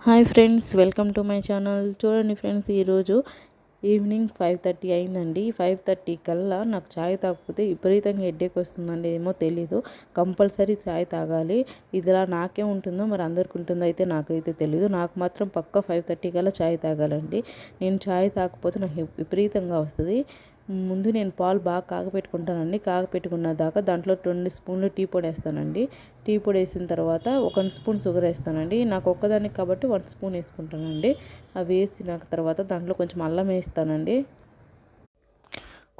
Hi friends, welcome to my channel. చూడండి friends, ఈరోజు evening 5:30 అయిందండి. 5:30 కల్లా నాకు ఛాయ్ తాగకపోతే విపరీతంగా హెడ్ఏక్ వస్తుందండి. ఏమో తెలీదు, కంపల్సరీ ఛాయ్ తాగాలి. ఇదిలా నాకే ఉంటుందో మరి అందరికి ఉంటుందో అయితే నాకైతే తెలీదు. నాకు మాత్రం పక్కా 5:30 కల్లా ఛాయ్ తాగాలండి. నేను ఛాయ్ తాగకపోతే నాకు విపరీతంగా వస్తుంది. ముందు నేను పాలు బాగా కాగపెట్టుకుంటానండి. కాగపెట్టుకున్న దాకా దాంట్లో 2 స్పూన్లు టీ పొడి వేస్తానండి. టీ పొడి వేసిన తర్వాత 1 స్పూన్ షుగర్ వేస్తానండి. నాకు ఒక్కదానికి కాబట్టి 1 స్పూన్ వేసుకుంటానండి. అవి వేసిన తర్వాత దాంట్లో కొంచెం అల్లం వేస్తానండి.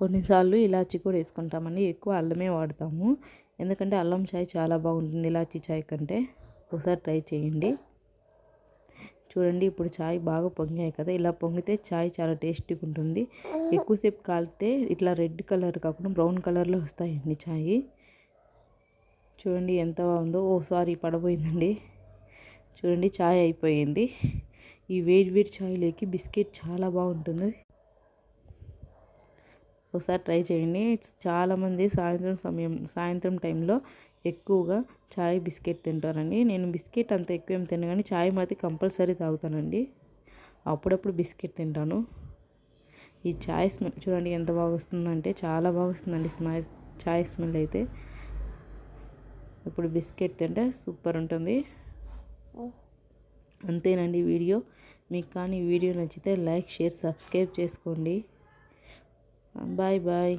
కొన్నిసార్లు ఇలాచీ కూడా వేసుకుంటామండి. ఎక్కువ అల్లమే వాడతాము, ఎందుకంటే అల్లం చాయ్ చాలా బాగుంటుంది ఇలాచీ చాయ్ కంటే. ఒకసారి ట్రై చేయండి. చూడండి, ఇప్పుడు చాయ్ బాగా పొంగాయి కదా. ఇలా పొంగితే చాయ్ చాలా టేస్టీగా ఉంటుంది. ఎక్కువసేపు కాలితే ఇట్లా రెడ్ కలర్ కాకుండా బ్రౌన్ కలర్లో వస్తాయండి చాయ్. చూడండి ఎంత బాగుందో. సారీ, పడబోయిందండి. చూడండి, చాయ్ అయిపోయింది. ఈ వేడి వేడి చాయ్లోకి బిస్కెట్ చాలా బాగుంటుంది. ఒకసారి ట్రై చేయండి. చాలామంది సాయంత్రం టైంలో ఎక్కువగా చాయ్ బిస్కెట్ తింటారండి. నేను బిస్కెట్ అంత ఎక్కువ ఏం తినను, కానీ చాయ్ మాత్రం కంపల్సరీ తాగుతానండి. అప్పుడప్పుడు బిస్కెట్ తింటాను. ఈ చాయ్ స్మెల్ చూడండి ఎంత బాగా వస్తుందంటే, చాలా బాగా వస్తుందండి చాయ్ స్మెల్ అయితే. ఇప్పుడు బిస్కెట్ తింటే సూపర్ ఉంటుంది. అంతేనండి వీడియో. మీకు కానీ ఈ వీడియో నచ్చితే లైక్, షేర్, సబ్స్క్రైబ్ చేసుకోండి. Bye bye.